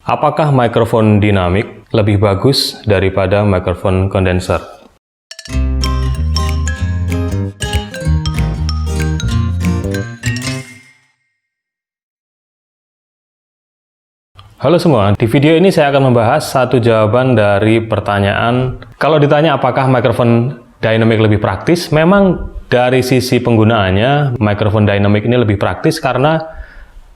Apakah mikrofon dinamik lebih bagus daripada mikrofon kondenser? Halo semua, di video ini saya akan membahas satu jawaban dari pertanyaan. Kalau ditanya apakah mikrofon dynamic lebih praktis, memang dari sisi penggunaannya mikrofon dynamic ini lebih praktis karena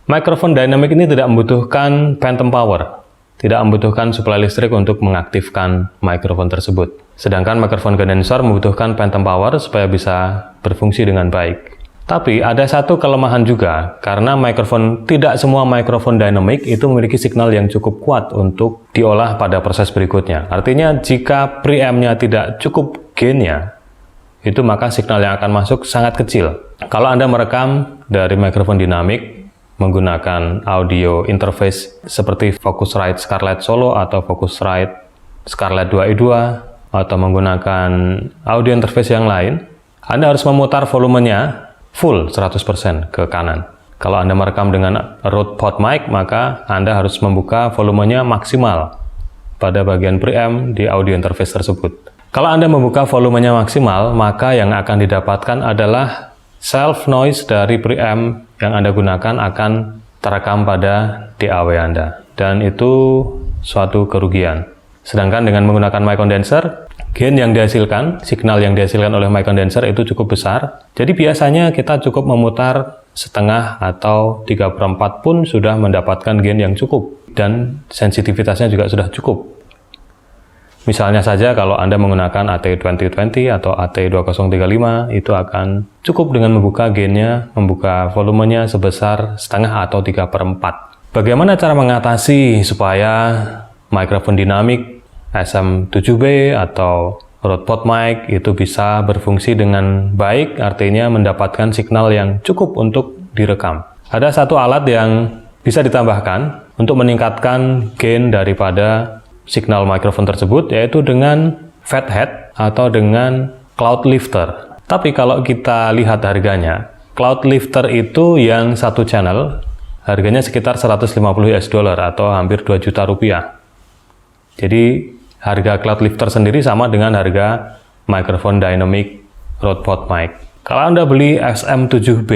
mikrofon dynamic ini tidak membutuhkan phantom power, tidak membutuhkan suplai listrik untuk mengaktifkan mikrofon tersebut. Sedangkan mikrofon kondenser membutuhkan phantom power supaya bisa berfungsi dengan baik. Tapi ada satu kelemahan juga, karena tidak semua mikrofon dynamic itu memiliki signal yang cukup kuat untuk diolah pada proses berikutnya. Artinya jika preamp-nya tidak cukup gain-nya, itu maka signal yang akan masuk sangat kecil. Kalau Anda merekam dari mikrofon dinamik menggunakan audio interface seperti Focusrite Scarlett Solo atau Focusrite Scarlett 2i2 atau menggunakan audio interface yang lain, Anda harus memutar volumenya full 100% ke kanan. Kalau Anda merekam dengan Rode PodMic, maka Anda harus membuka volumenya maksimal pada bagian preamp di audio interface tersebut. Kalau Anda membuka volumenya maksimal, maka yang akan didapatkan adalah self noise dari preamp yang Anda gunakan akan terekam pada DAW Anda, dan itu suatu kerugian. Sedangkan dengan menggunakan mic condenser, gain yang dihasilkan, signal yang dihasilkan oleh mic condenser itu cukup besar. Jadi biasanya kita cukup memutar setengah atau 3/4 pun sudah mendapatkan gain yang cukup, dan sensitivitasnya juga sudah cukup. Misalnya saja kalau Anda menggunakan AT2020 atau AT2035, itu akan cukup dengan membuka gain-nya, membuka volumenya sebesar setengah atau 3/4. Bagaimana cara mengatasi supaya mikrofon dinamik SM7B atau Rode PodMic itu bisa berfungsi dengan baik, artinya mendapatkan signal yang cukup untuk direkam? Ada satu alat yang bisa ditambahkan untuk meningkatkan gain daripada signal mikrofon tersebut, yaitu dengan fathead atau dengan cloud lifter. Tapi kalau kita lihat harganya, cloud lifter itu yang satu channel harganya sekitar 150 US dollar atau hampir 2 juta rupiah. Jadi harga cloud lifter sendiri sama dengan harga mikrofon dynamic Rode PodMic. Kalau Anda beli SM7B,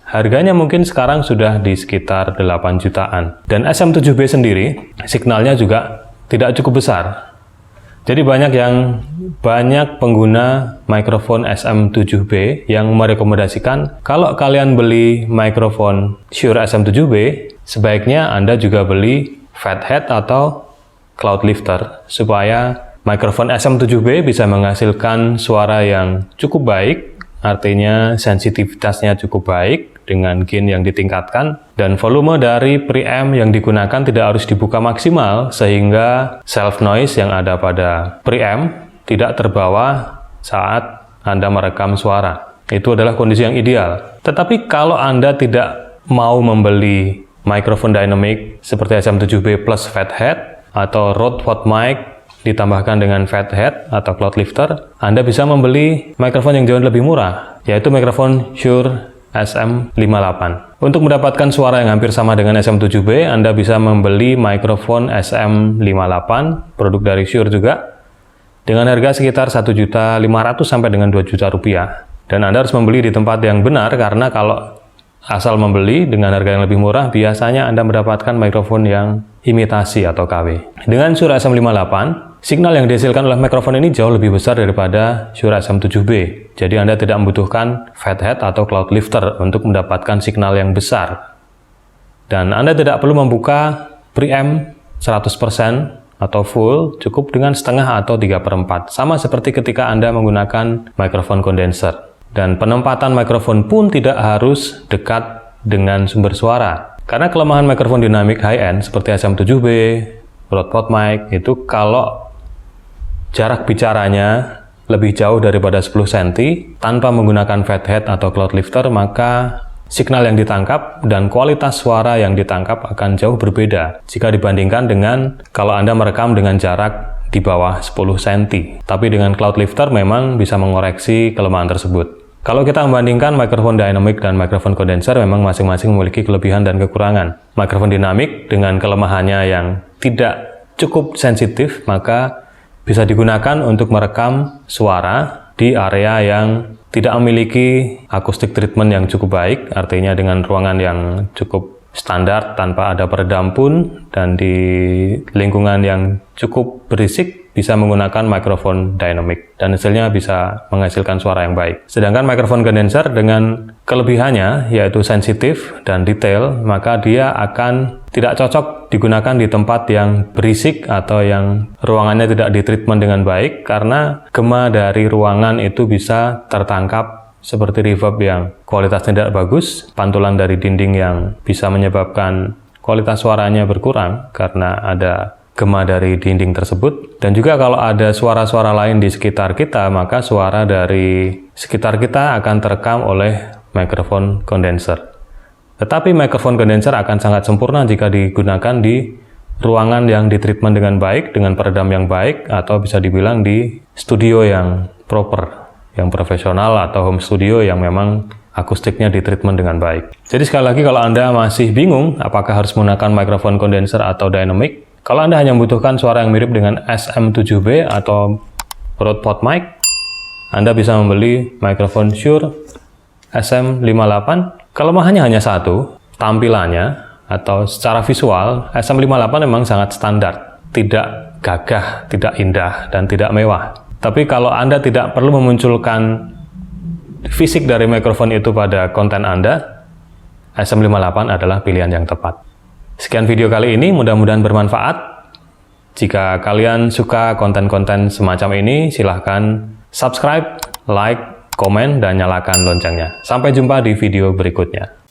harganya mungkin sekarang sudah di sekitar 8 jutaan. Dan SM7B sendiri signalnya juga tidak cukup besar. Jadi banyak pengguna mikrofon SM7B yang merekomendasikan kalau kalian beli mikrofon Shure SM7B, sebaiknya Anda juga beli fathead atau cloud lifter supaya mikrofon SM7B bisa menghasilkan suara yang cukup baik, artinya sensitivitasnya cukup baik dengan gain yang ditingkatkan, dan volume dari preamp yang digunakan tidak harus dibuka maksimal sehingga self noise yang ada pada preamp tidak terbawa saat Anda merekam suara. Itu adalah kondisi yang ideal. Tetapi kalau Anda tidak mau membeli mikrofon dynamic seperti SM7B plus fathead atau Rode PodMic ditambahkan dengan fathead atau cloud lifter, Anda bisa membeli mikrofon yang jauh lebih murah, yaitu mikrofon Shure SM58. Untuk mendapatkan suara yang hampir sama dengan SM7B, Anda bisa membeli mikrofon SM58, produk dari Shure juga, dengan harga sekitar 1.500.000 sampai dengan 2 juta rupiah. Dan Anda harus membeli di tempat yang benar, karena kalau asal membeli dengan harga yang lebih murah, biasanya Anda mendapatkan mikrofon yang imitasi atau KW. Dengan Shure SM58, signal yang dihasilkan oleh mikrofon ini jauh lebih besar daripada Shure SM7B. Jadi Anda tidak membutuhkan fathead atau cloud lifter untuk mendapatkan signal yang besar. Dan Anda tidak perlu membuka preamp 100% atau full, cukup dengan setengah atau 3/4. Sama seperti ketika Anda menggunakan mikrofon kondenser. Dan penempatan mikrofon pun tidak harus dekat dengan sumber suara. Karena kelemahan mikrofon dinamik high-end seperti SM7B, Rode PodMic, itu kalau jarak bicaranya lebih jauh daripada 10 cm tanpa menggunakan fathead atau cloud lifter, maka signal yang ditangkap dan kualitas suara yang ditangkap akan jauh berbeda jika dibandingkan dengan kalau Anda merekam dengan jarak di bawah 10 cm. Tapi dengan cloud lifter memang bisa mengoreksi kelemahan tersebut. Kalau kita membandingkan mikrofon dynamic dan mikrofon kondenser, memang masing-masing memiliki kelebihan dan kekurangan. Mikrofon dinamik dengan kelemahannya yang tidak cukup sensitif, maka bisa digunakan untuk merekam suara di area yang tidak memiliki akustik treatment yang cukup baik, artinya dengan ruangan yang cukup standar tanpa ada peredam pun, dan di lingkungan yang cukup berisik bisa menggunakan mikrofon dynamic dan hasilnya bisa menghasilkan suara yang baik. Sedangkan mikrofon kondenser dengan kelebihannya yaitu sensitif dan detail, maka dia akan tidak cocok digunakan di tempat yang berisik atau yang ruangannya tidak ditreatment dengan baik, karena gema dari ruangan itu bisa tertangkap seperti reverb yang kualitasnya tidak bagus, pantulan dari dinding yang bisa menyebabkan kualitas suaranya berkurang karena ada gema dari dinding tersebut. Dan juga kalau ada suara-suara lain di sekitar kita, maka suara dari sekitar kita akan terekam oleh mikrofon kondenser. Tetapi mikrofon kondenser akan sangat sempurna jika digunakan di ruangan yang ditreatment dengan baik, dengan peredam yang baik, atau bisa dibilang di studio yang proper, yang profesional, atau home studio yang memang akustiknya ditreatment dengan baik. Jadi sekali lagi, kalau Anda masih bingung apakah harus menggunakan mikrofon kondenser atau dynamic, kalau Anda hanya membutuhkan suara yang mirip dengan SM7B atau Rode PodMic, Anda bisa membeli mikrofon Shure SM58. Kelemahannya hanya satu, tampilannya atau secara visual, SM58 memang sangat standar, tidak gagah, tidak indah, dan tidak mewah. Tapi kalau Anda tidak perlu memunculkan fisik dari mikrofon itu pada konten Anda, SM58 adalah pilihan yang tepat. Sekian video kali ini, mudah-mudahan bermanfaat. Jika kalian suka konten-konten semacam ini, silahkan subscribe, like, komen, dan nyalakan loncengnya. Sampai jumpa di video berikutnya.